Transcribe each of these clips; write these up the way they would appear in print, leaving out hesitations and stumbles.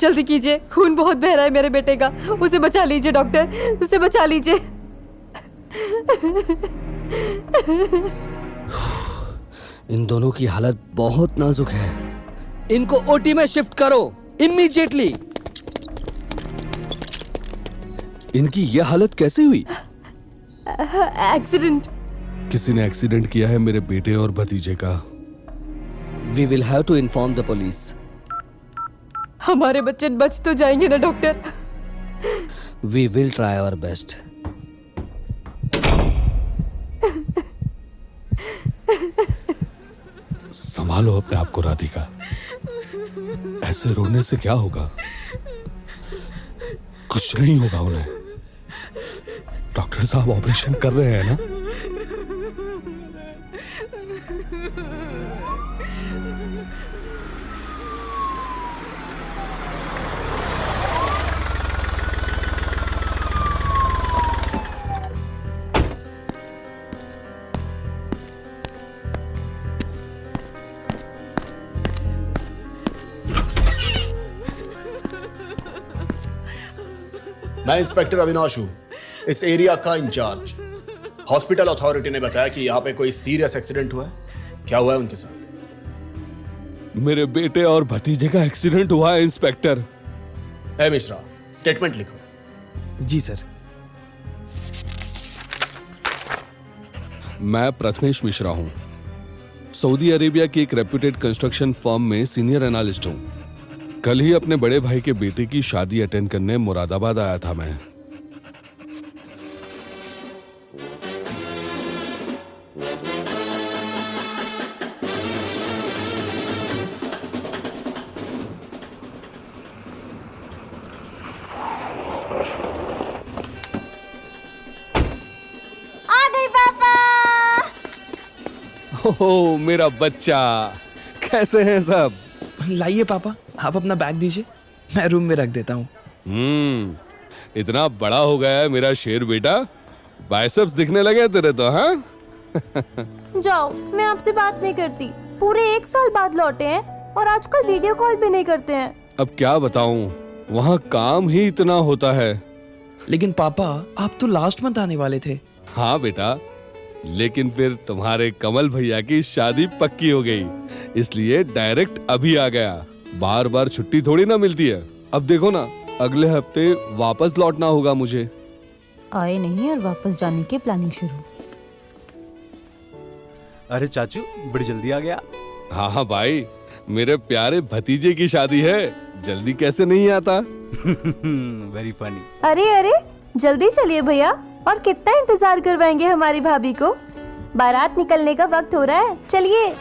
जल्दी कीजिए, खून बहुत बह रहा है मेरे बेटे का। उसे बचा लीजिए डॉक्टर, उसे बचा लीजिए। इन दोनों की हालत बहुत नाजुक है। इनको ओटी में शिफ्ट करो इमीडिएटली। इनकी ये हालत कैसे हुई? एक्सीडेंट। किसी ने एक्सीडेंट किया है मेरे बेटे और भतीजे का। We will have to inform the police. हमारे बच्चे बच तो जाएंगे ना doctor? We will try our best. संभालो अपने आप को राधिका, ऐसे रोने से क्या होगा? कुछ नहीं होगा उन्हें। डॉक्टर साहब ऑपरेशन कर रहे हैं ना? मैं इंस्पेक्टर अविनाश हूं, इस एरिया का इंचार्ज। हॉस्पिटल अथॉरिटी ने बताया कि यहाँ पे कोई सीरियस एक्सीडेंट हुआ है। क्या हुआ है उनके साथ? मेरे बेटे और भतीजे का एक्सीडेंट हुआ है इंस्पेक्टर। ए मिश्रा, स्टेटमेंट लिखो। जी सर। मैं प्रथमेश मिश्रा हूं, सऊदी अरेबिया की एक रेप्यूटेड कंस्ट्रक्शन फर्म में सीनियर एनालिस्ट हूं। कल ही अपने बड़े भाई के बेटे की शादी अटेंड करने मुरादाबाद आया था मैं। आ गई पापा। ओह मेरा बच्चा, कैसे हैं सब? लाइए पापा, आप अपना बैग दीजिए, मैं रूम में रख देता हूँ। इतना बड़ा हो गया है मेरा शेर बेटा। बाइसेप्स दिखने लगे तेरे तो, हाँ? जाओ, मैं आपसे बात नहीं करती। पूरे 1 साल बाद लौटे हैं और आजकल वीडियो कॉल भी नहीं करते हैं। अब क्या बताऊं, वहाँ काम ही इतना होता है। लेकिन पापा, आप तो लास्ट मंथ आने वाले थे। हाँ बेटा, लेकिन फिर तुम्हारे कमल भैया की शादी पक्की हो गई, इसलिए डायरेक्ट अभी आ गया। बार बार छुट्टी थोड़ी ना मिलती है। अब देखो ना, अगले हफ्ते वापस लौटना होगा मुझे। आए नहीं और वापस जाने की प्लानिंग शुरू। अरे चाचू, बड़ी जल्दी आ गया। हाँ हाँ भाई, मेरे प्यारे भतीजे की शादी है, जल्दी कैसे नहीं आता। Very funny. अरे अरे, जल्दी चलिए भैया, और कितना इंतजार करवाएंगे हमारी भाभी को। बारात निकलने का वक्त हो रहा है, चलिए।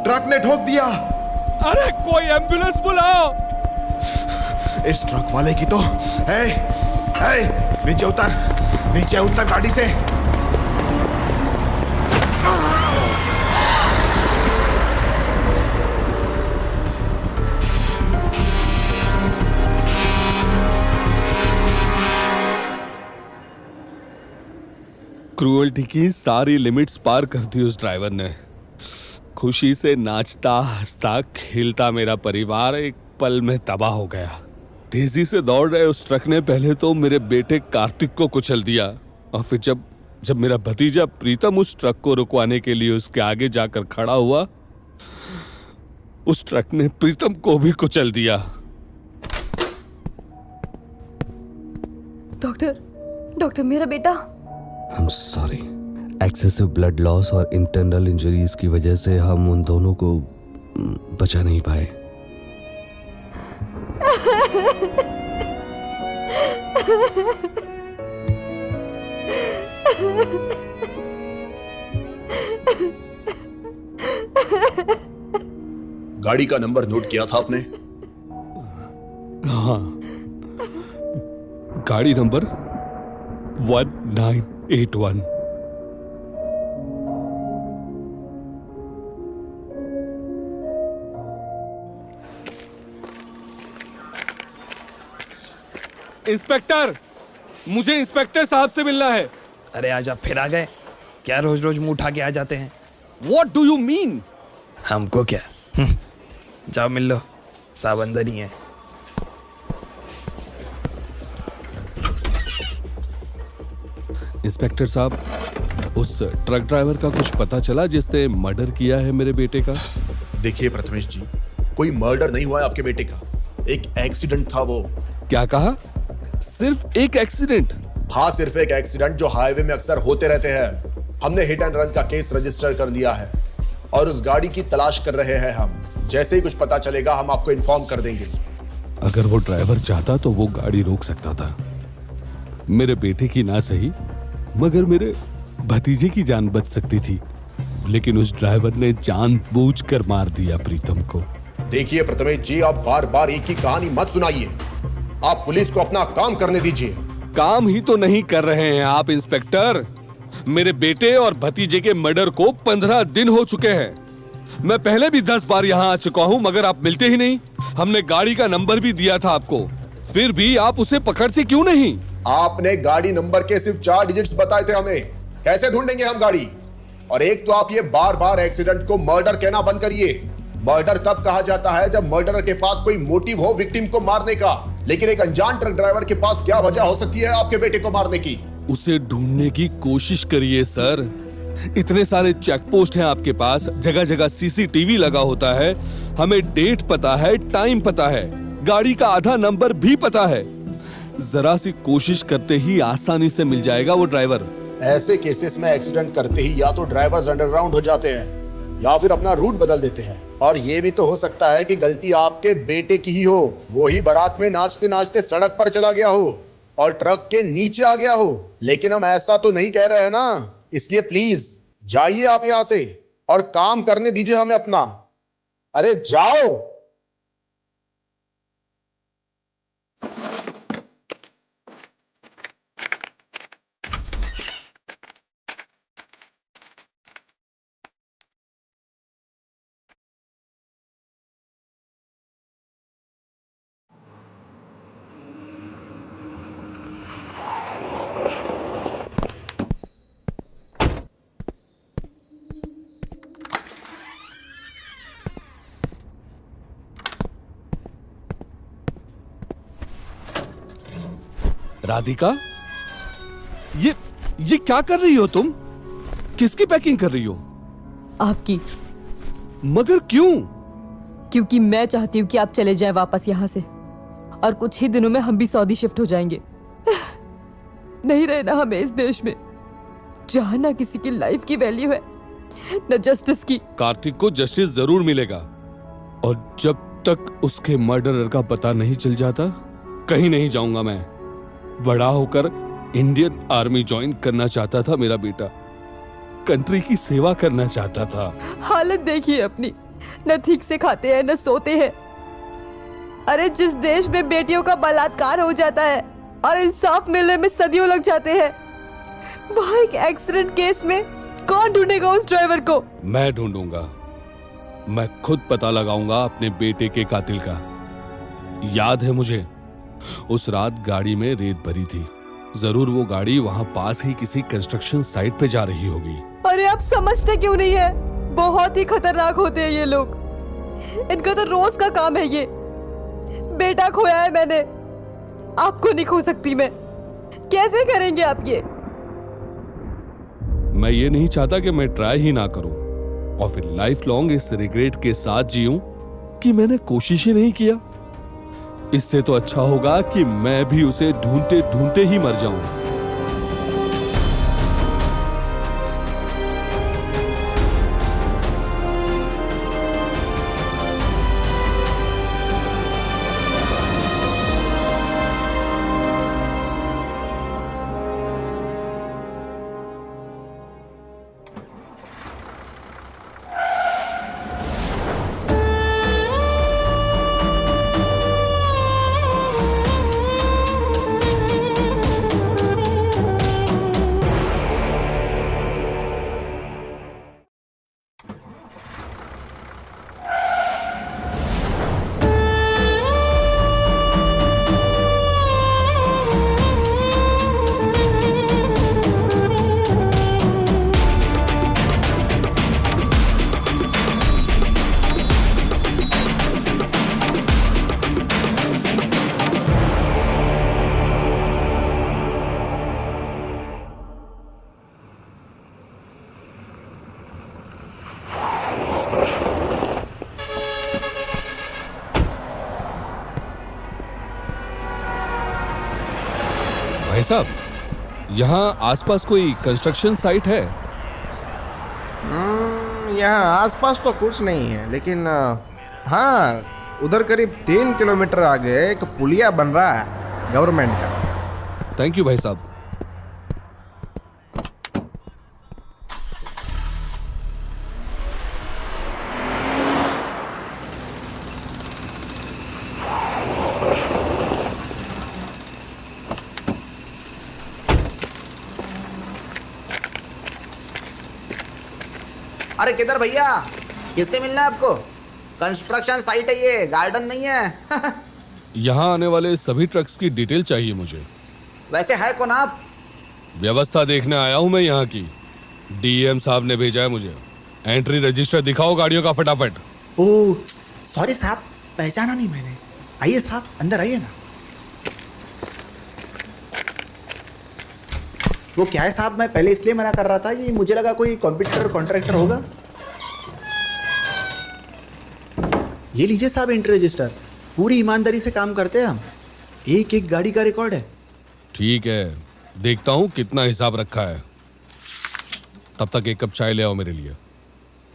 ट्रक ने ठोक दिया। अरे कोई एम्बुलेंस बुलाओ। इस ट्रक वाले की तो नीचे उतर, नीचे उतर गाड़ी से। क्रूअल्टी की सारी लिमिट्स पार कर दी उस ड्राइवर ने। खुशी से नाचता हंसता खेलता मेरा परिवार एक पल में तबाह हो गया। तेजी से दौड़ रहे उस ट्रक ने पहले तो मेरे बेटे कार्तिक को कुचल दिया, और फिर जब मेरा भतीजा प्रीतम उस ट्रक को रुकवाने के लिए उसके आगे जाकर खड़ा हुआ, उस ट्रक ने प्रीतम को भी कुचल दिया। डॉक्टर मेरा बेटा। I'm sorry. Excessive blood loss और इंटरनल इंजरीज की वजह से हम उन दोनों को बचा नहीं पाए। गाड़ी का नंबर नोट किया था आपने? हाँ, गाड़ी नंबर 1981। इंस्पेक्टर, मुझे इंस्पेक्टर साहब से मिलना है। अरे आजा, फिर आ गए क्या? रोज रोज मुंह उठा के आ जाते हैं। What do you mean? हमको क्या? जाओ मिल लो, साहब अंदर ही है। इंस्पेक्टर साहब, उस ट्रक ड्राइवर का कुछ पता चला जिसने मर्डर किया है मेरे बेटे का? देखिए प्रथमेश जी, कोई मर्डर नहीं हुआ है आपके बेटे का, एक एक्सीडेंट था वो। क्या कहा? सिर्फ एक एक्सीडेंट? हाँ, सिर्फ एक एक्सीडेंट जो हाईवे में अक्सर होते रहते हैं। हमने हिट एंड रन का केस रजिस्टर कर लिया है और उस गाड़ी की तलाश कर रहे हैं हम। जैसे ही कुछ पता चलेगा हम आपको इन्फॉर्म कर देंगे। अगर वो ड्राइवर चाहता तो वो गाड़ी रोक सकता था। मेरे बेटे की ना सही, मगर मेरे भतीजे की जान बच सकती थी, लेकिन उस ड्राइवर ने जानबूझकर मार दिया प्रीतम को। देखिए प्रथमेश जी, आप बार बार एक ही कहानी मत सुनाइए। आप पुलिस को अपना काम करने दीजिए। काम ही तो नहीं कर रहे हैं आप इंस्पेक्टर। मेरे बेटे और भतीजे के मर्डर को 15 दिन हो चुके हैं। मैं पहले भी 10 बार यहाँ आ चुका हूँ, मगर आप मिलते ही नहीं। हमने गाड़ी का नंबर भी दिया था आपको, फिर भी आप उसे पकड़ते क्यों नहीं? आपने गाड़ी नंबर के सिर्फ 4 डिजिट्स बताए थे हमें, कैसे ढूंढेंगे हम गाड़ी? और एक तो आप ये बार बार एक्सीडेंट को मर्डर कहना बंद करिए। मर्डर तब कहा जाता है जब मर्डरर के पास कोई मोटिव हो विक्टिम को मारने का, लेकिन एक अनजान ट्रक ड्राइवर के पास क्या वजह हो सकती है आपके बेटे को मारने की? उसे ढूंढने की कोशिश करिए सर। इतने सारे चेक पोस्ट हैं आपके पास, जगह जगह सीसीटीवी लगा होता है, हमें डेट पता है, टाइम पता है, गाड़ी का आधा नंबर भी पता है। जरा सी कोशिश करते ही आसानी से मिल जाएगा वो ड्राइवर। ऐसे केसेस में एक्सीडेंट करते ही या तो ड्राइवर्स अंडरग्राउंड हो जाते हैं या फिर अपना रूट बदल देते हैं। और ये भी तो हो सकता है कि गलती आपके बेटे की ही हो। वो ही बारात में नाचते नाचते सड़क पर चला गया हो और ट्रक के नीचे आ गया हो। लेकिन हम ऐसा तो नहीं कह रहे हैं ना, इसलिए प्लीज जाइए आप यहाँ से और काम करने दीजिए हमें अपना। अरे जाओ। राधिका, ये क्या कर रही हो तुम? किसकी पैकिंग कर रही हो? आपकी। मगर क्यों? क्योंकि मैं चाहती हूँ कि आप चले जाएं वापस यहाँ से, और कुछ ही दिनों में हम भी सऊदी शिफ्ट हो जाएंगे। नहीं रहना हमें इस देश में जहाँ ना किसी की लाइफ की वैल्यू है, न जस्टिस की। कार्तिक को जस्टिस जरूर मिलेगा, और जब तक उसके मर्डरर का पता नहीं चल जाता कहीं नहीं जाऊंगा मैं। बड़ा होकर इंडियन आर्मी ज्वाइन करना चाहता था मेरा बेटा, कंट्री की सेवा करना चाहता था। हालत देखिए अपनी, न ठीक से खाते हैं न सोते हैं। अरे जिस देश में बेटियों का बलात्कार हो जाता है और इंसाफ मिलने में सदियों लग जाते हैं, वहाँ एक एक्सीडेंट केस में कौन ढूंढेगा उस ड्राइवर को? मैं ढूंढूंगा, मैं खुद पता लगाऊंगा अपने बेटे के कातिल का। याद है मुझे, उस रात गाड़ी में रेत भरी थी। जरूर वो गाड़ी वहां पास ही किसी कंस्ट्रक्शन साइट पे जा रही होगी। अरे आप समझते क्यों नहीं है? बहुत ही खतरनाक होते हैं ये लोग। इनका तो रोज का काम है ये। बेटा खोया है मैंने, आपको नहीं खो सकती मैं। कैसे करेंगे आप ये? मैं ये नहीं चाहता कि मैं ट्राई ही ना करूं और फिर लाइफ लॉन्ग इस रिग्रेट के साथ जीऊं कि मैंने कोशिश ही नहीं किया। इससे तो अच्छा होगा कि मैं भी उसे ढूंढते ढूंढते ही मर जाऊं। भाई साहब, यहाँ आसपास कोई कंस्ट्रक्शन साइट है? यहाँ आसपास तो कुछ नहीं है, लेकिन हाँ, उधर करीब 3 किलोमीटर आगे एक पुलिया बन रहा है गवर्नमेंट का। थैंक यू भाई साहब। अरे किधर भैया, किससे मिलना है आपको? कंस्ट्रक्शन साइट है ये, गार्डन नहीं है। यहाँ आने वाले सभी ट्रक्स की डिटेल चाहिए मुझे। वैसे है कौन आप? व्यवस्था देखने आया हूँ मैं यहाँ की। डीएम साहब ने भेजा है मुझे। एंट्री रजिस्टर दिखाओ गाड़ियों का फटाफट। ओह सॉरी साहब, पहचाना नहीं मैंने। आइए साहब, अंदर आइए ना। वो क्या है साहब, मैं पहले इसलिए मना कर रहा था, ये मुझे लगा कोई कंप्यूटर कॉन्ट्रैक्टर होगा। ये लीजिए साहब एंट्री रजिस्टर, पूरी ईमानदारी से काम करते हैं हम। एक एक गाड़ी का रिकॉर्ड है। ठीक है, देखता हूँ कितना हिसाब रखा है। तब तक एक कप चाय ले आओ मेरे लिए।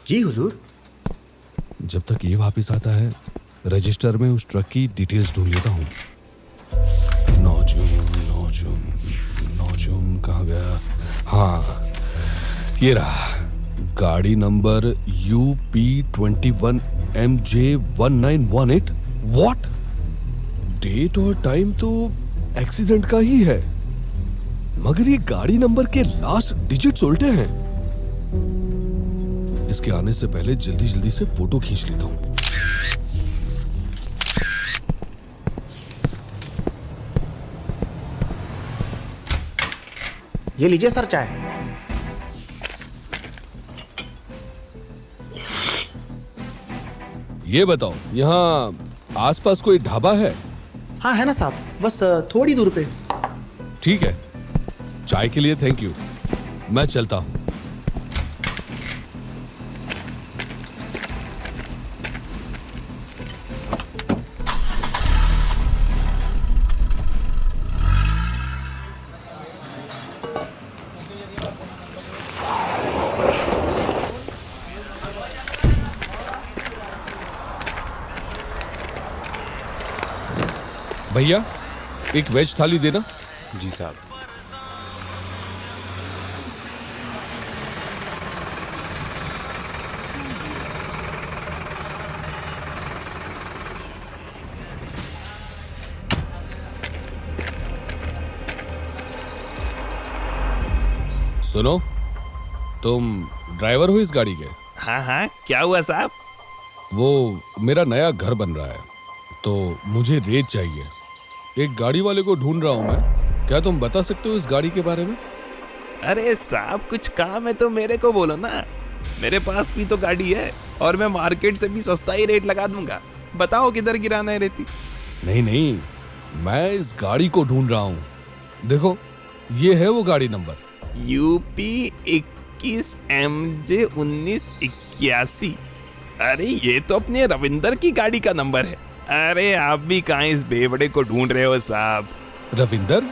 जी हुजूर। जब तक ये वापस आता है, रजिस्टर में उस ट्रक की डिटेल्स ढूंढ लेता हूँ। 9 जून कहाँ गया? हाँ, ये रहा। गाड़ी number UP21 MJ1918। What? Date और टाइम तो एक्सीडेंट का ही है, मगर ये गाड़ी नंबर के लास्ट डिजिट्स उल्टे हैं। इसके आने से पहले जल्दी जल्दी से फोटो खींच लेता हूं। ये लीजिए सर चाय। ये बताओ, यहाँ आसपास कोई ढाबा है? हाँ है ना साहब, बस थोड़ी दूर पे। ठीक है, चाय के लिए थैंक यू। मैं चलता हूं। भैया, एक वेज थाली देना। जी साहब। सुनो, तुम ड्राइवर हो इस गाड़ी के? हाँ हाँ, क्या हुआ साहब? वो मेरा नया घर बन रहा है, तो मुझे रेत चाहिए। एक गाड़ी वाले को ढूंढ रहा हूं मैं। क्या तुम बता सकते हो इस गाड़ी के बारे में? अरे साहब, कुछ काम है तो मेरे को बोलो ना। मेरे पास भी तो गाड़ी है और मैं मार्केट से भी सस्ता ही रेट लगा दूंगा। बताओ किधर गिराना है रेती? नहीं नहीं, मैं इस गाड़ी को ढूंढ रहा हूं। देखो, ये है वो गाड़ी नंबर। UP 21 MJ 1981। अरे ये तो अपने रविंदर की गाड़ी का नंबर है। अरे आप भी कहाँ इस बेवड़े को ढूंढ रहे हो साहब? रविंदर?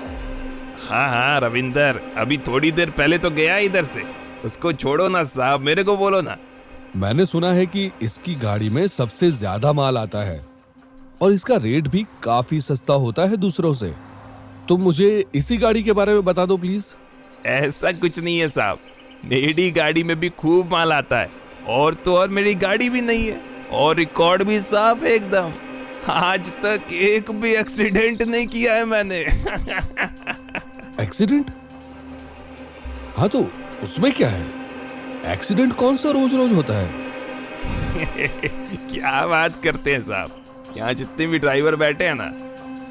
हाँ हाँ, रविंदर अभी थोड़ी देर पहले तो गया इधर से। उसको छोड़ो ना साहब, मेरे को बोलो ना। मैंने सुना है कि इसकी गाड़ी में सबसे ज्यादा माल आता है और इसका रेट भी काफी सस्ता होता है दूसरों से। तुम मुझे इसी गाड़ी के बारे में बता दो प्लीज। ऐसा कुछ नहीं है साहब, मेरी गाड़ी में भी खूब माल आता है। और तो और मेरी गाड़ी भी नहीं है और रिकॉर्ड भी साफ है एकदम। आज तक एक भी एक्सीडेंट नहीं किया है मैंने। एक्सीडेंट? हाँ तो उसमें क्या है? एक्सीडेंट कौन सा रोज रोज होता है? क्या बात करते हैं साहब, यहाँ जितने भी ड्राइवर बैठे हैं ना,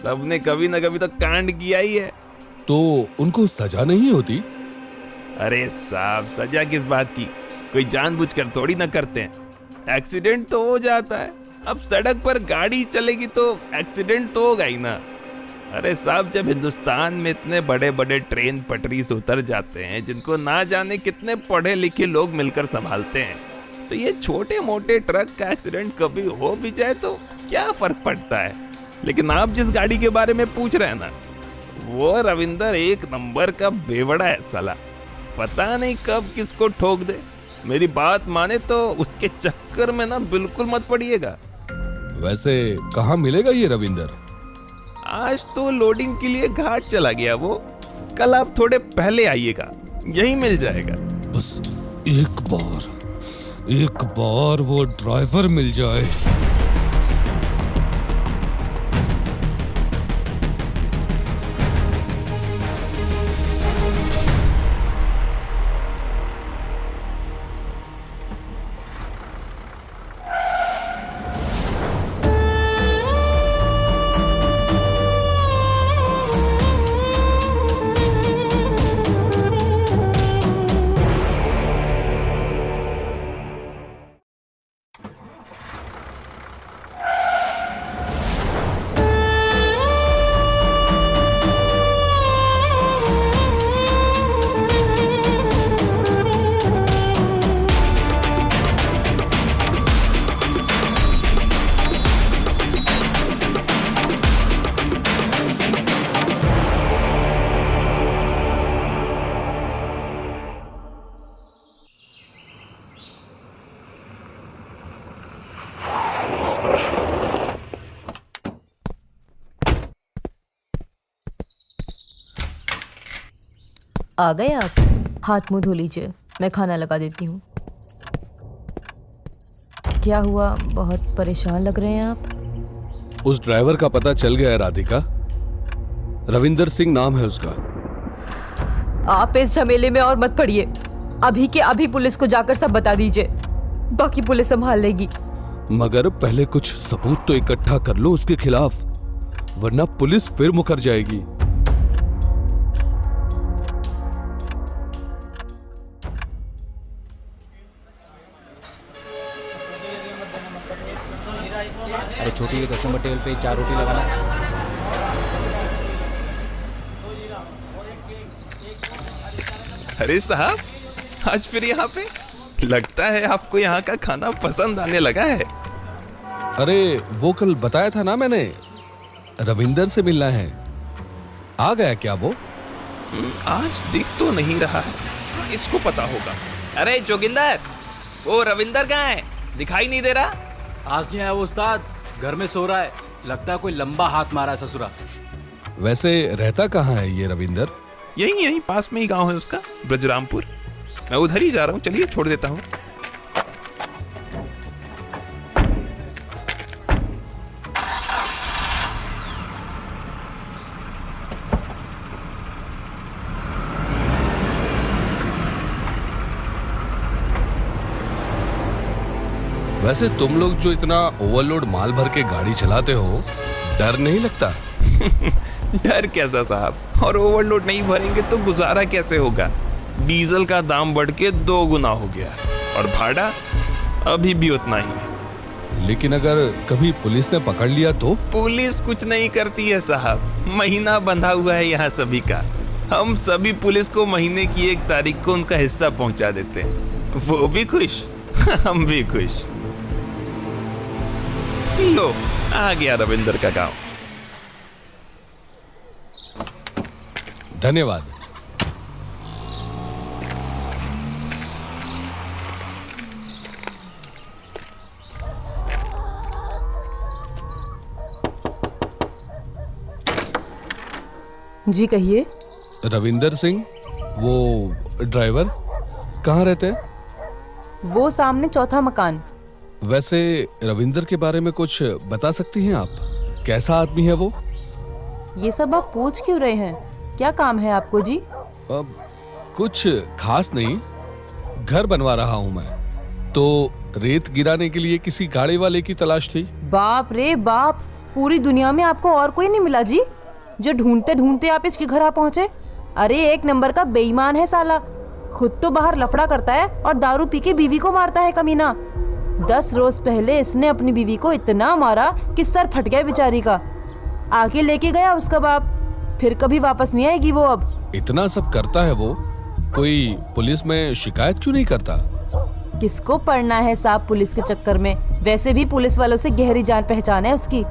सबने कभी ना कभी तो कांड किया ही है। तो उनको सजा नहीं होती? अरे साहब, सजा किस बात की? कोई जानबूझकर थोड़ी ना करते हैं। एक्सीडेंट तो हो जाता है, अब सड़क पर गाड़ी चलेगी तो एक्सीडेंट तो होगा ही ना। अरे साहब, जब हिंदुस्तान में इतने बड़े बड़े ट्रेन पटरी से उतर जाते हैं, जिनको ना जाने कितने पढ़े लिखे लोग मिलकर संभालते हैं, तो ये छोटे मोटे ट्रक का एक्सीडेंट कभी हो भी जाए तो क्या फर्क पड़ता है। लेकिन आप जिस गाड़ी के बारे में पूछ रहे हैं ना, वो रविंदर एक नंबर का बेवड़ा है साला, पता नहीं कब किसको ठोक दे। मेरी बात माने तो उसके चक्कर में ना बिल्कुल मत पड़िएगा। वैसे कहाँ मिलेगा ये रविंदर? आज तो लोडिंग के लिए घाट चला गया वो, कल आप थोड़े पहले आइएगा, यही मिल जाएगा। बस एक बार वो ड्राइवर मिल जाए। आ गए आप? हाथ मुंह धो लीजिए, मैं खाना लगा देती हूँ। क्या हुआ, बहुत परेशान लग रहे हैं आप? उस ड्राइवर का पता चल गया है राधिका, रविंदर सिंह नाम है उसका। आप इस झमेले में और मत पड़िए, अभी के अभी पुलिस को जाकर सब बता दीजिए, बाकी पुलिस संभाल लेगी। मगर पहले कुछ सबूत तो इकट्ठा कर लो उसके खिलाफ, वरना पुलिस फिर मुकर जाएगी। अरे छोटी के 10 नंबर टेबल पे 4 रोटी लगाना। अरे साहब, आज फिर यहाँ पे? लगता है आपको यहाँ का खाना पसंद आने लगा है। अरे वो कल बताया था ना मैंने, रविंदर से मिलना है। आ गया क्या वो? आज दिख तो नहीं रहा है, इसको पता होगा। अरे जोगिंदर, वो रविंदर कहाँ है? दिखाई नहीं दे रहा। आज नहीं आया वो उस्ताद, घर में सो रहा है, लगता है कोई लंबा हाथ मारा है ससुरा। वैसे रहता कहाँ है ये रविंदर? यहीं पास में ही गांव है उसका, ब्रजरामपुर। मैं उधर ही जा रहा हूँ, चलिए छोड़ देता हूँ। वैसे तुम लोग जो इतना ओवरलोड माल भर के गाड़ी चलाते हो, डर नहीं लगता? डर कैसा साहब, और ओवरलोड नहीं भरेंगे तो गुजारा कैसे होगा? डीजल का दाम बढ़ के 2 गुना हो गया और भाड़ा अभी भी उतना ही है। लेकिन अगर कभी पुलिस ने पकड़ लिया तो? पुलिस कुछ नहीं करती है साहब, महीना बंधा हुआ है यहाँ सभी का। हम सभी पुलिस को महीने की 1 तारीख को उनका हिस्सा पहुंचा देते हैं, वो भी खुश हम भी खुश। लो, आ गया रविंदर का गांव। धन्यवाद। जी कहिए। रविंदर सिंह, वो ड्राइवर कहाँ रहते हैं? वो सामने 4था मकान। वैसे रविंदर के बारे में कुछ बता सकती हैं आप? कैसा आदमी है वो? ये सब आप पूछ क्यों रहे हैं? क्या काम है आपको जी? अब कुछ खास नहीं, घर बनवा रहा हूं मैं, तो रेत गिराने के लिए किसी गाड़ी वाले की तलाश थी। बाप रे बाप, पूरी दुनिया में आपको और कोई नहीं मिला जी, जो ढूंढते ढूंढते आप इसके घर आ पहुंचे? अरे 1 नंबर का बेईमान है साला, खुद तो बाहर लफड़ा करता है और दारू पी के बीवी को मारता है कमीना। 10 रोज पहले इसने अपनी बीवी को इतना मारा कि सर फट गया बेचारी का। आके लेके गया उसका बाप, फिर कभी वापस नहीं आएगी वो अब। इतना सब करता है वो, कोई पुलिस में शिकायत क्यों नहीं करता? किसको पढ़ना है साहब पुलिस के चक्कर में, वैसे भी पुलिस वालों से गहरी जान पहचान है उसकी।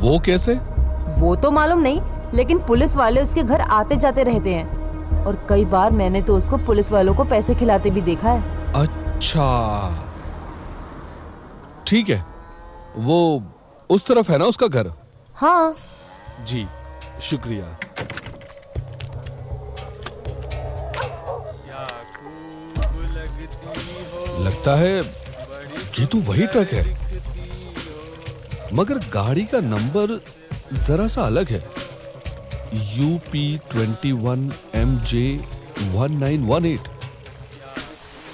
वो कैसे? वो तो मालूम नहीं, लेकिन पुलिस वाले उसके घर आते जाते रहते हैं और कई बार मैंने तो उसको पुलिस वालों को पैसे खिलाते भी देखा है। अच्छा, ठीक है। वो उस तरफ है ना उसका घर? हाँ। जी, शुक्रिया। लगता है ये तो वही ट्रक है, मगर गाड़ी का नंबर जरा सा अलग है। UP21MJ1918।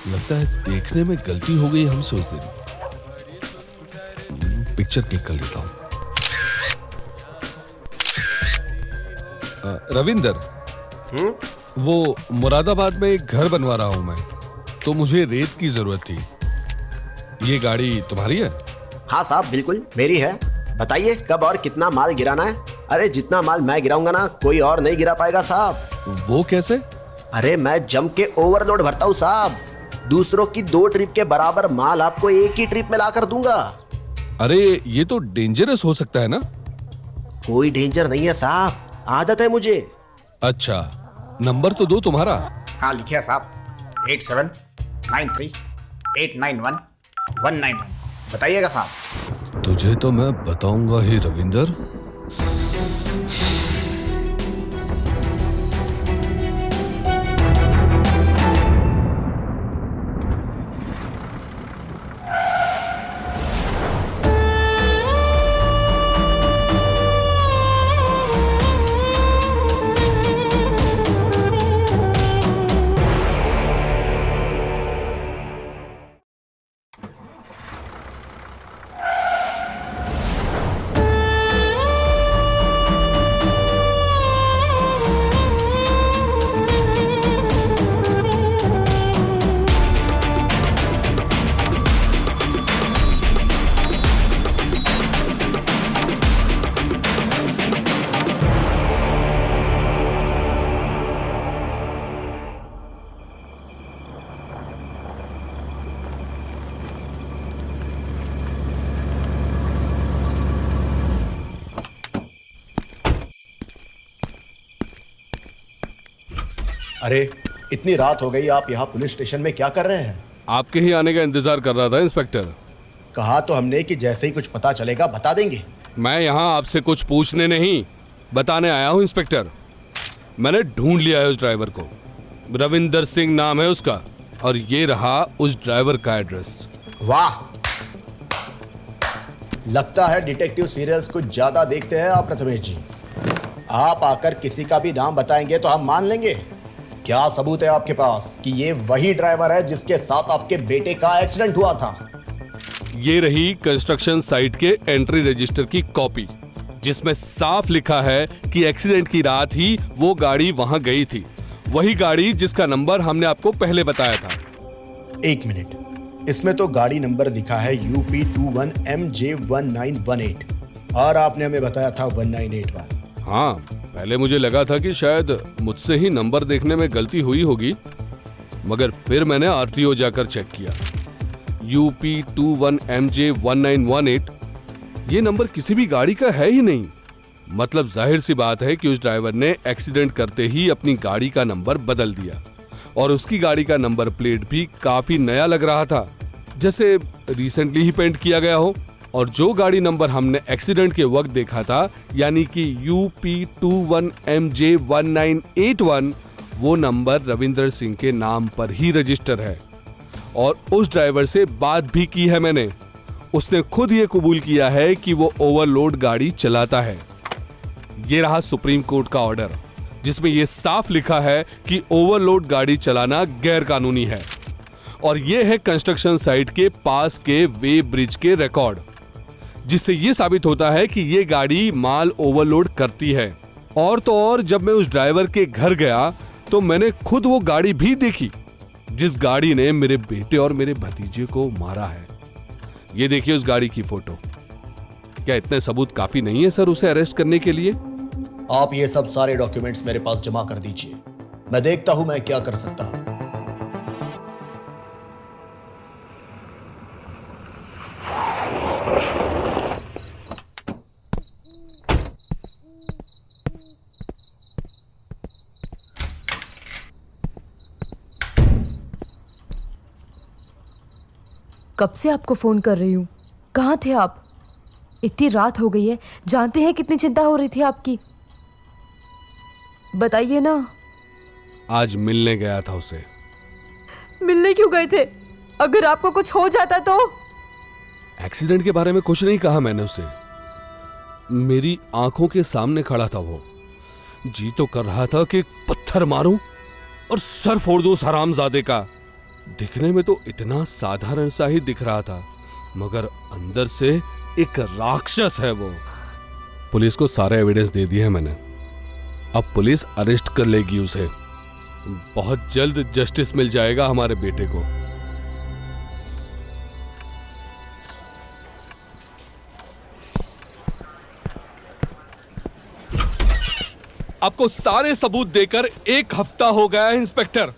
लगता है देखने में गलती हो गई हमसे उस दिन। पिक्चर क्लिक कर लेता हूं। रविंदर, वो मुरादाबाद में एक घर बनवा रहा हूं मैं, तो मुझे रेत की जरूरत थी। ये गाड़ी तुम्हारी है? हाँ साहब, बिल्कुल मेरी है। बताइए कब और कितना माल गिराना है। अरे जितना माल मैं गिराऊंगा ना, कोई और नहीं गिरा पाएगा साहब। वो कैसे? अरे मैं जम के ओवरलोड भरता हूँ साहब। दूसरों की 2 ट्रिप के बराबर माल आपको एक ही ट्रिप में ला कर दूंगा। अरे ये तो डेंजरस हो सकता है ना? कोई डेंजर नहीं है साहब, आदत है मुझे। अच्छा, नंबर तो दो तुम्हारा। हाँ लिखिए साहब, 8793891191। बताइएगा साहब। तुझे तो मैं बताऊंगा ही रविंदर। अरे इतनी रात हो गई, आप यहाँ पुलिस स्टेशन में क्या कर रहे हैं? आपके ही आने का इंतजार कर रहा था इंस्पेक्टर। कहा तो हमने कि जैसे ही कुछ पता चलेगा बता देंगे। मैं यहाँ आपसे कुछ पूछने नहीं, बताने आया हूँ इंस्पेक्टर। मैंने ढूंढ लिया है उस ड्राइवर को। रविंदर सिंह नाम है उसका, और ये रहा उस ड्राइवर का एड्रेस। वाह, लगता है डिटेक्टिव सीरियल्स कुछ ज्यादा देखते हैं आप प्रथमेश जी। आप आकर किसी का भी नाम बताएंगे तो हम मान लेंगे। क्या सबूत है आपके पास कि ये वही ड्राइवर है जिसके साथ आपके बेटे का एक्सीडेंट हुआ था? ये रही कंस्ट्रक्शन साइट के एंट्री रजिस्टर की कॉपी, जिसमें साफ लिखा है कि एक्सीडेंट की रात ही वो गाड़ी वहां गई थी। वही गाड़ी जिसका नंबर हमने आपको पहले बताया था। एक मिनट, इसमें तो गाड़ी नंबर लिखा है UP21MJ1918 और आपने हमें बताया था 1981। हाँ, पहले मुझे लगा था कि शायद मुझसे ही नंबर देखने में गलती हुई होगी, मगर फिर मैंने आरटीओ जाकर चेक किया। UP21MJ1918 ये नंबर किसी भी गाड़ी का है ही नहीं। मतलब जाहिर सी बात है कि उस ड्राइवर ने एक्सीडेंट करते ही अपनी गाड़ी का नंबर बदल दिया, और उसकी गाड़ी का नंबर प्लेट भी काफी नया लग रहा था, जैसे रिसेंटली ही पेंट किया गया हो। और जो गाड़ी नंबर हमने एक्सीडेंट के वक्त देखा था, यानी कि UP21MJ1981, वो नंबर रविंदर सिंह के नाम पर ही रजिस्टर है। और उस ड्राइवर से बात भी की है मैंने। उसने खुद ये कबूल किया है कि वो ओवरलोड गाड़ी चलाता है। ये रहा सुप्रीम कोर्ट का ऑर्डर, जिसमें ये साफ लिखा है कि ओवरलोड गाड़ी चलाना गैर कानूनी है। और ये है कंस्ट्रक्शन साइट के पास के वे ब्रिज के रिकॉर्ड, जिससे ये साबित होता है कि ये गाड़ी माल ओवरलोड करती है। और तो और जब मैं उस ड्राइवर के घर गया तो मैंने खुद वो गाड़ी भी देखी, जिस गाड़ी ने मेरे बेटे और मेरे भतीजे को मारा है। ये देखिए उस गाड़ी की फोटो। क्या इतने सबूत काफी नहीं है सर उसे अरेस्ट करने के लिए? आप ये सब सारे डॉक्यूमेंट्स मेरे पास जमा कर दीजिए, मैं देखता हूं मैं क्या कर सकता हूं। कब से आपको फोन कर रही हूँ, कहाँ थे आप? इतनी रात हो गई है, जानते हैं कितनी चिंता हो रही थी आपकी। बताइए ना। आज मिलने गया था उसे। मिलने क्यों गए थे? अगर आपको कुछ हो जाता तो? एक्सीडेंट के बारे में कुछ नहीं कहा मैंने उसे। मेरी आंखों के सामने खड़ा था वो। जी तो कर रहा था कि पत्थर मारूं और सर फोड़ दूं उस हरामजादे का। दिखने में तो इतना साधारण सा ही दिख रहा था, मगर अंदर से एक राक्षस है वो। पुलिस को सारे एविडेंस दे दिए हैं मैंने। अब पुलिस अरेस्ट कर लेगी उसे। बहुत जल्द जस्टिस मिल जाएगा हमारे बेटे को। आपको सारे सबूत देकर 1 हफ्ता हो गया है इंस्पेक्टर।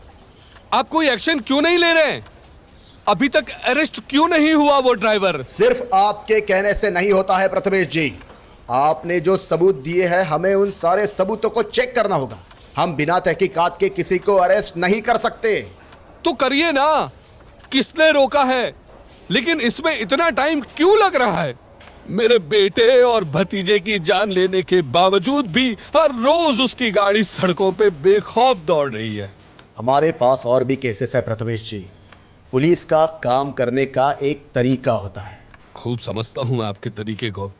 आप कोई एक्शन क्यों नहीं ले रहे हैं? अभी तक अरेस्ट क्यों नहीं हुआ वो ड्राइवर? सिर्फ आपके कहने से नहीं होता है प्रथमेश जी। आपने जो सबूत दिए हैं, हमें उन सारे सबूतों को चेक करना होगा। हम बिना तहकीकात के किसी को अरेस्ट नहीं कर सकते। तो करिए ना, किसने रोका है? लेकिन इसमें इतना टाइम क्यों लग रहा है? मेरे बेटे और भतीजे की जान लेने के बावजूद भी हर रोज उसकी गाड़ी सड़कों पे बेखौफ दौड़ रही है। हमारे पास और भी केसेस है प्रथमेश जी। पुलिस का काम करने का एक तरीका होता है। खूब समझता हूं मैं आपके तरीके को,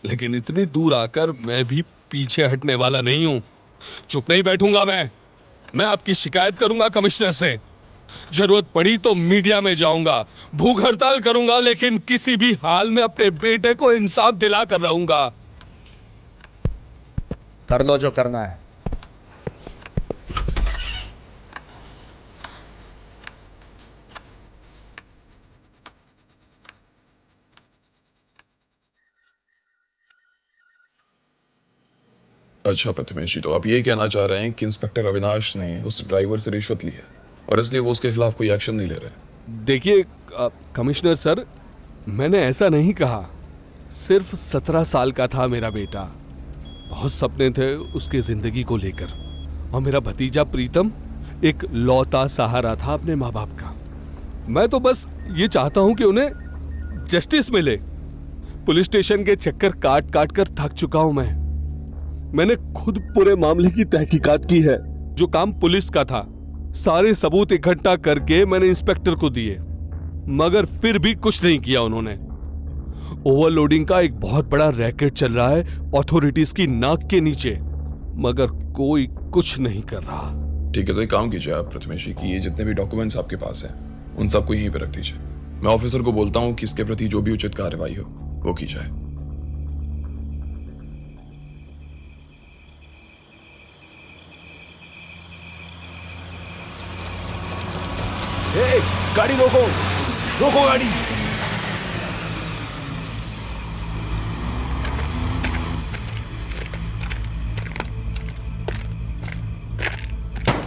लेकिन इतनी दूर आकर मैं भी पीछे हटने वाला नहीं हूं। चुप नहीं बैठूंगा मैं आपकी शिकायत करूंगा कमिश्नर से। जरूरत पड़ी तो मीडिया में जाऊंगा, भूख हड़ताल करूंगा, लेकिन किसी भी हाल में अपने बेटे को इंसाफ दिला कर रहूंगा। कर लो जो करना है। अच्छा प्रथमेश जी, तो आप ये कहना चाह रहे हैं कि इंस्पेक्टर अविनाश ने उस ड्राइवर से रिश्वत ली है और इसलिए वो उसके खिलाफ कोई एक्शन नहीं ले रहे? देखिए कमिश्नर सर, मैंने ऐसा नहीं कहा। सिर्फ 17 साल का था मेरा बेटा। बहुत सपने थे उसके जिंदगी को लेकर, और मेरा भतीजा प्रीतम एक लौता सहारा था अपने माँ बाप का। मैं तो बस ये चाहता हूं कि उन्हें जस्टिस मिले। पुलिस स्टेशन के चक्कर काट काट कर थक चुका हूं मैंने खुद पूरे मामले की तहकीकात की है। जो काम पुलिस का था, सारे सबूत इकट्ठा करके मैंने इंस्पेक्टर को दिए, मगर फिर भी कुछ नहीं किया उन्होंने। ओवरलोडिंग का एक बहुत बड़ा रैकेट चल रहा है अथॉरिटीज की नाक के नीचे, मगर कोई कुछ नहीं कर रहा। ठीक है, तो एक काम कीजिए आप प्रथमेश जी कि ये जितने भी डॉक्यूमेंट्स आपके पास हैं उन सबको यहीं पे रख दीजिए। मैं ऑफिसर को बोलता हूँ कि इसके प्रति जो भी उचित कार्रवाई हो वो की जाए। गाड़ी रोको, रोको गाड़ी।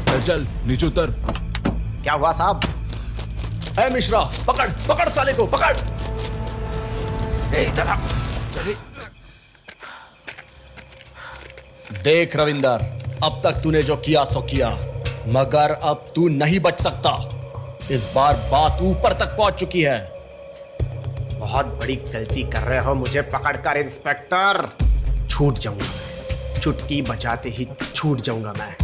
चल चल नीचे उतर। क्या हुआ साहब? ए मिश्रा, पकड़ पकड़ साले को, पकड़। इधर आ। देख रविंदर, अब तक तूने जो किया सो किया, मगर अब तू नहीं बच सकता। इस बार बात ऊपर तक पहुंच चुकी है। बहुत बड़ी गलती कर रहे हो मुझे पकड़कर इंस्पेक्टर। छूट जाऊंगा मैं, चुटकी बजाते ही छूट जाऊंगा मैं।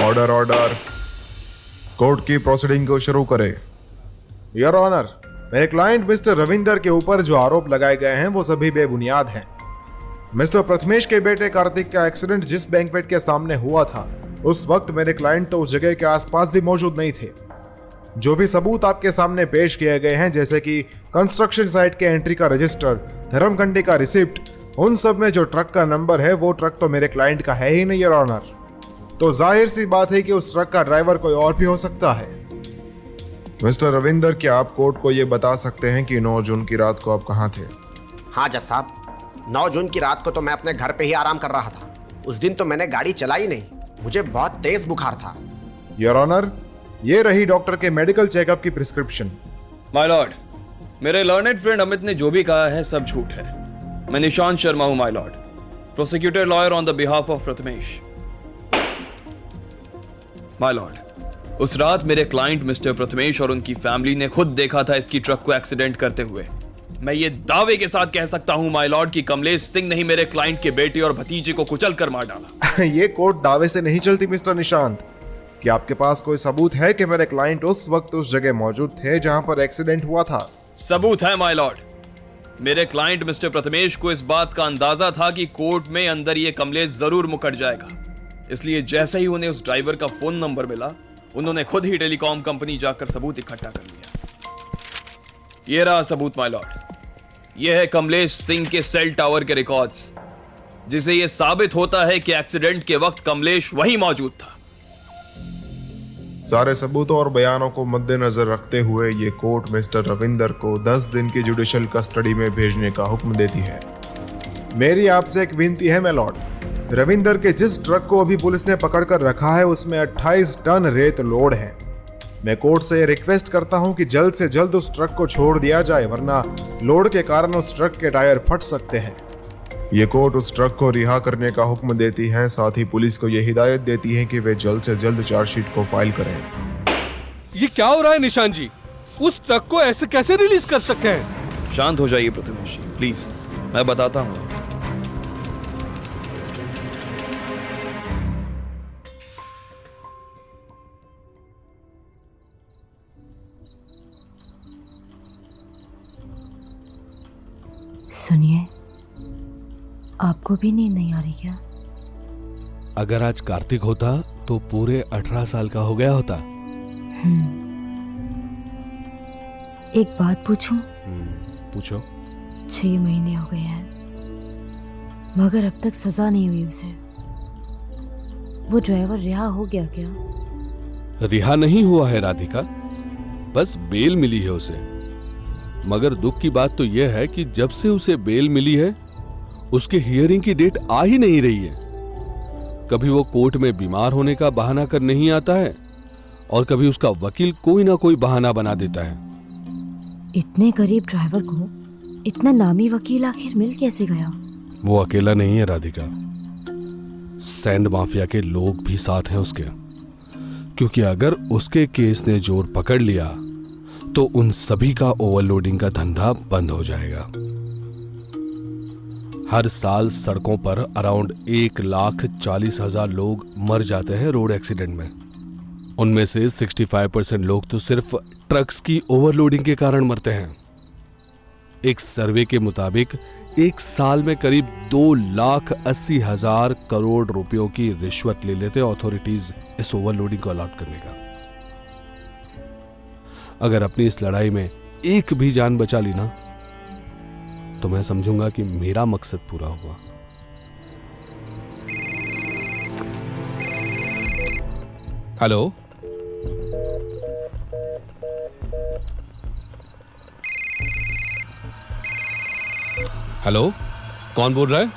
Order order. कोर्ट की प्रोसीडिंग को शुरू करें। योर ऑनर, मेरे क्लाइंट मिस्टर रविंदर के ऊपर जो आरोप लगाए गए हैं वो सभी बेबुनियाद हैं। मिस्टर प्रथमेश के बेटे कार्तिक का एक्सीडेंट जिस बैंक्वेट के सामने हुआ था उस वक्त मेरे क्लाइंट तो उस जगह के आसपास भी मौजूद नहीं थे। जो भी सबूत आपके सामने पेश किए गए हैं, जैसे कि कंस्ट्रक्शन साइट के एंट्री का रजिस्टर, धर्मकंडी का रिसिप्ट, उन सब में जो ट्रक का नंबर है वो ट्रक तो मेरे क्लाइंट का है ही नहीं योर ऑनर। तो जाहिर सी बात है कि उस ट्रक का ड्राइवर कोई और भी हो सकता है। मिस्टर रविंदर, क्या आप कोर्ट को ये बता सकते हैं कि 9 जून की रात को आप कहाँ थे? हाँ जज साहब, 9 जून की रात को तो मैं अपने घर पे ही आराम कर रहा था। उस दिन तो मैंने गाड़ी चलाई नहीं, मुझे बहुत तेज बुखार था। योर ऑनर, ये रही डॉक्टर के मेडिकल चेकअप की प्रिस्क्रिप्शन। माय लॉर्ड, मेरे लर्नेड फ्रेंड अमित ने जो भी कहा है सब झूठ है। मैं निशांत शर्मा हूं my Lord, prosecutor lawyer on the behalf of Prathamesh. My Lord, उस रात मेरे क्लाइंट मिस्टर प्रथमेश और उनकी फैमिली ने खुद देखा था इसकी ट्रक को एक्सीडेंट करते हुए। मैं ये दावे के साथ कह सकता हूं माय लॉर्ड कि कमलेश सिंह ने ही मेरे क्लाइंट के बेटे और भतीजे को कुचल कर मार डाला। ये कोर्ट दावे से नहीं चलती मिस्टर निशांत। कि आपके पास कोई सबूत है कि मेरे क्लाइंट उस वक्त उस जगह मौजूद थे जहां पर एक्सीडेंट हुआ था? सबूत है माय लॉर्ड। मेरे क्लाइंट मिस्टर प्रथमेश को इस बात का अंदाजा था कि कोर्ट में अंदर ये कमलेश जरूर मुकर जाएगा, इसलिए जैसे ही उन्हें उस ड्राइवर का फोन नंबर मिला उन्होंने खुद ही टेलीकॉम कंपनी जाकर सबूत इकट्ठा कर लिया। ये रहा सबूत माय लॉर्ड। यह है कमलेश सिंह के सेल टावर के रिकॉर्ड्स, जिसे यह साबित होता है कि एक्सीडेंट के वक्त कमलेश वहीं मौजूद था। सारे सबूतों और बयानों को मद्देनजर रखते हुए ये कोर्ट मिस्टर रविंदर को 10 दिन की जुडिशियल कस्टडी में भेजने का हुक्म देती है। मेरी आपसे एक विनती है माय लॉर्ड, रविंदर के जिस ट्रक को अभी पुलिस ने पकड़ कर रखा है उसमें 28 टन रेत लोड है। मैं कोर्ट से रिक्वेस्ट करता हूं कि जल्द से जल्द उस ट्रक को छोड़ दिया जाए, वरना लोड के कारण उस ट्रक के टायर फट सकते हैं। ये कोर्ट उस ट्रक को रिहा करने का हुक्म देती है, साथ ही पुलिस को यह हिदायत देती है कि वे जल्द से जल्द चार्जशीट को फाइल करें। ये क्या हो रहा है निशांत जी? उस ट्रक को ऐसे कैसे रिलीज कर सकते हैं? शांत हो जाइए प्रथमेश जी, प्लीज, मैं बताता हूं। सुनिए, आपको भी नींद नहीं आ रही क्या? अगर आज कार्तिक होता तो पूरे 18 साल का हो गया होता। एक बात पूछूं? पूछो। 6 महीने हो गए हैं मगर अब तक सजा नहीं हुई उसे। वो ड्राइवर रिहा हो गया क्या? रिहा नहीं हुआ है राधिका, बस बेल मिली है उसे। मगर दुख की बात तो यह है कि जब से उसे बेल मिली है उसके हियरिंग की डेट आ ही नहीं रही है। कभी वो कोर्ट में बीमार होने का बहाना कर नहीं आता है और कभी उसका वकील कोई ना कोई बहाना बना देता है। इतने गरीब ड्राइवर को इतना नामी वकील आखिर मिल कैसे गया? वो अकेला नहीं है राधिका, सैंड माफिया के लोग भी साथ हैं उसके। क्योंकि अगर उसके केस ने जोर पकड़ लिया तो उन सभी का ओवरलोडिंग का धंधा बंद हो जाएगा। हर साल सड़कों पर अराउंड 1,40,000 लोग मर जाते हैं रोड एक्सीडेंट में। उनमें से 65% लोग तो सिर्फ ट्रक्स की ओवरलोडिंग के कारण मरते हैं। एक सर्वे के मुताबिक एक साल में करीब 2,80,000 करोड़ रुपयों की रिश्वत ले लेते अथॉरिटीज इस ओवरलोडिंग को अलॉट करने का। अगर अपनी इस लड़ाई में एक भी जान बचा ली ना तो मैं समझूंगा कि मेरा मकसद पूरा हुआ। हेलो, हेलो, कौन बोल रहा है?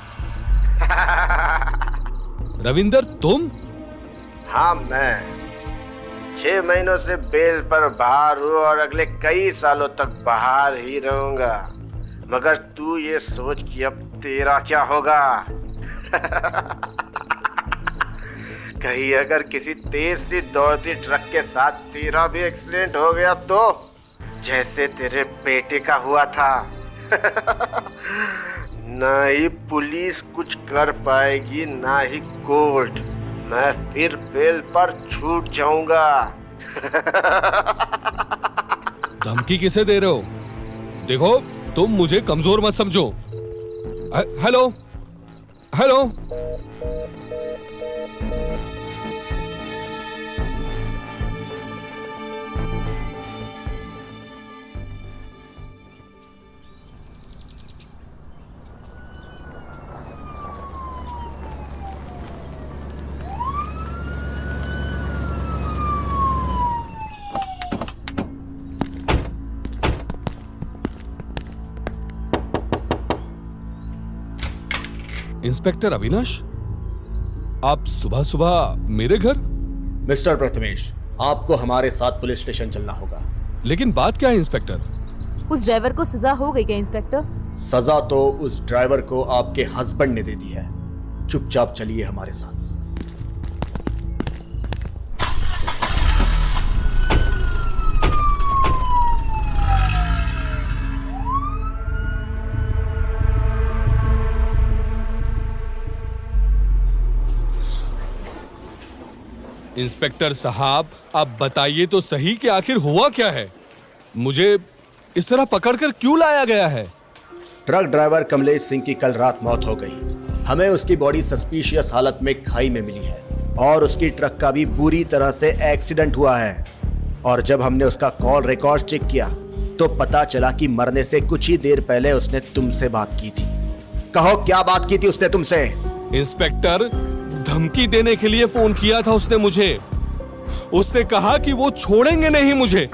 रविंदर, तुम? हाँ, मैं 6 महीनों से बेल पर बाहर हूँ और अगले कई सालों तक बाहर ही रहूंगा। मगर तू ये सोच कि अब तेरा क्या होगा। कहीं अगर किसी तेज सी दौड़ती ट्रक के साथ तेरा भी एक्सीडेंट हो गया तो, जैसे तेरे बेटे का हुआ था, ना ही पुलिस कुछ कर पाएगी ना ही कोर्ट। मैं फिर बेल पर छूट जाऊंगा। धमकी किसे दे रहे हो? देखो, तुम मुझे कमजोर मत समझो। Hello hello. इंस्पेक्टर अविनाश, आप सुबह सुबह मेरे घर? मिस्टर प्रथमेश, आपको हमारे साथ पुलिस स्टेशन चलना होगा। लेकिन बात क्या है इंस्पेक्टर? उस ड्राइवर को सजा हो गई क्या इंस्पेक्टर? सजा तो उस ड्राइवर को आपके हस्बैंड ने दे दी है। चुपचाप चलिए हमारे साथ। इंस्पेक्टर साहब, आप बताइए तो सही कि आखिर हुआ क्या है? मुझे इस तरह पकड़कर क्यों लाया गया है? ट्रक ड्राइवर कमलेश सिंह की कल रात मौत हो गई। हमें उसकी बॉडी सस्पिशियस हालत में खाई में मिली है और उसकी ट्रक का भी बुरी तरह से एक्सीडेंट हुआ है। और जब हमने उसका कॉल रिकॉर्ड चेक किया तो पता चला कि मरने से कुछ ही देर पहले उसने तुमसे बात की थी। कहो, क्या बात की थी उसने तुमसे? इंस्पेक्टर, धमकी देने के लिए फोन किया था उसने मुझे। उसने कहा कि वो छोड़ेंगे नहीं मुझे,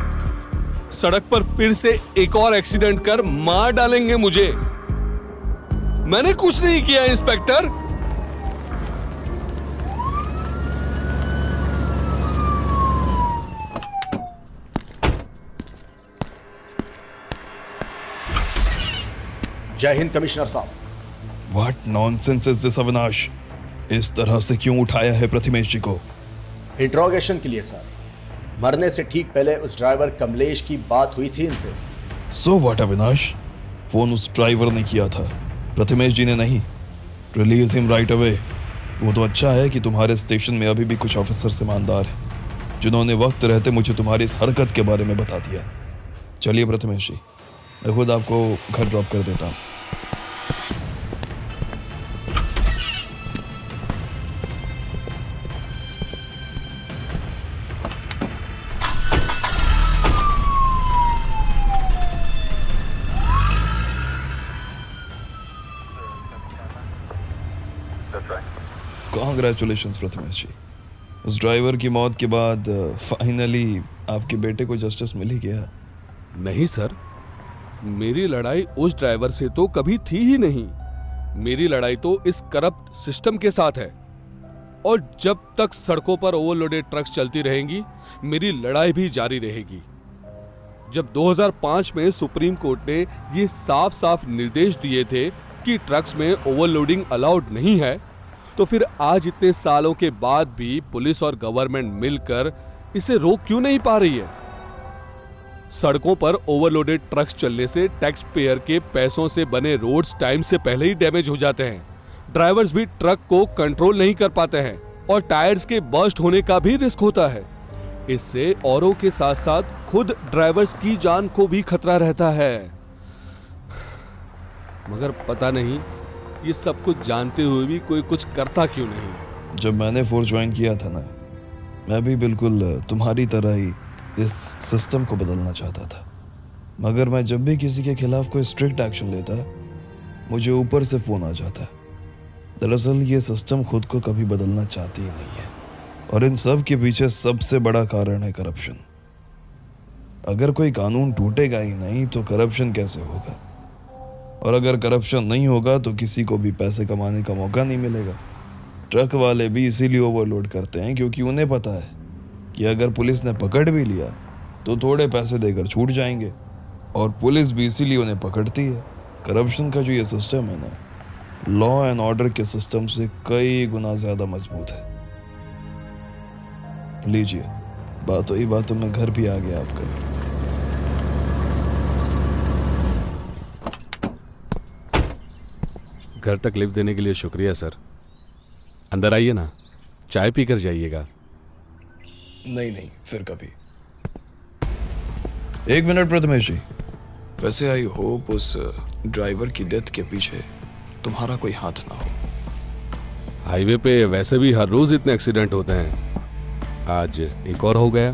सड़क पर फिर से एक और एक्सीडेंट कर मार डालेंगे मुझे। मैंने कुछ नहीं किया इंस्पेक्टर। जय हिंद कमिश्नर साहब। What nonsense is this Avinash? इस तरह से क्यों उठाया है प्रथमेश जी को? इंट्रोगेशन के लिए सर। मरने से ठीक पहले उस ड्राइवर कमलेश की बात हुई थी इनसे। So what Avinash? फोन उस ड्राइवर ने किया था, प्रथमेश जी ने नहीं। Release him right away. वो तो अच्छा है कि तुम्हारे स्टेशन में अभी भी कुछ ऑफिसर ईमानदार हैं जिन्होंने वक्त रहते मुझे तुम्हारी इस हरकत के बारे में बता दिया। चलिए प्रथमेश जी, मैं खुद आपको घर ड्रॉप कर देता हूँ। Congratulations प्रथमेश जी। उस ड्राइवर की मौत के बाद फाइनली आपके बेटे को जस्टिस मिल ही गया। नहीं सर, मेरी लड़ाई उस ड्राइवर से तो कभी थी ही नहीं। मेरी लड़ाई तो इस करप्ट सिस्टम के साथ है। और जब तक सड़कों पर ओवरलोडेड ट्रक्स चलती रहेंगी, मेरी लड़ाई भी जारी रहेगी। जब 2005 में सुप्रीम कोर्ट ने ये साफ साफ निर्देश दिए थे कि ट्रक्स में ओवरलोडिंग अलाउड नहीं है, तो फिर आज इतने सालों के बाद भी पुलिस और गवर्नमेंट मिलकर इसे रोक क्यों नहीं पा रही है? सड़कों पर ओवरलोडेड ट्रक्स चलने से टैक्स पेयर के पैसों से बने रोड्स टाइम से पहले ही डैमेज हो जाते हैं। ड्राइवर्स भी ट्रक को कंट्रोल नहीं कर पाते हैं और टायर्स के बर्स्ट होने का भी रिस्क होता है। इससे औरों के साथ साथ खुद ड्राइवर्स की जान को भी खतरा रहता है। मगर पता नहीं ये सब कुछ जानते हुए भी कोई कुछ करता क्यों नहीं। जब मैंने फोर्स ज्वाइन किया था ना, मैं भी बिल्कुल तुम्हारी तरह ही इस सिस्टम को बदलना चाहता था। मगर मैं जब भी किसी के खिलाफ कोई स्ट्रिक्ट एक्शन लेता, मुझे ऊपर से फोन आ जाता। दरअसल ये सिस्टम खुद को कभी बदलना चाहती ही नहीं है और इन सब के पीछे सबसे बड़ा कारण है करप्शन। अगर कोई कानून टूटेगा ही नहीं तो करप्शन कैसे होगा? और अगर करप्शन नहीं होगा तो किसी को भी पैसे कमाने का मौका नहीं मिलेगा। ट्रक वाले भी इसीलिए ओवरलोड करते हैं क्योंकि उन्हें पता है कि अगर पुलिस ने पकड़ भी लिया तो थोड़े पैसे देकर छूट जाएंगे, और पुलिस भी इसीलिए उन्हें पकड़ती है। करप्शन का जो ये सिस्टम है ना, लॉ एंड ऑर्डर के सिस्टम से कई गुना ज्यादा मजबूत है। लीजिए, बातों ही बातों में घर भी आ गया आपका। घर तक लिफ्ट देने के लिए शुक्रिया सर। अंदर आइए ना। चाय पीकर जाइएगा। नहीं नहीं, फिर कभी। एक मिनट प्रथमेश जी, वैसे आई होप उस ड्राइवर की डेथ के पीछे तुम्हारा कोई हाथ ना हो। हाईवे पे वैसे भी हर रोज इतने एक्सीडेंट होते हैं, आज एक और हो गया।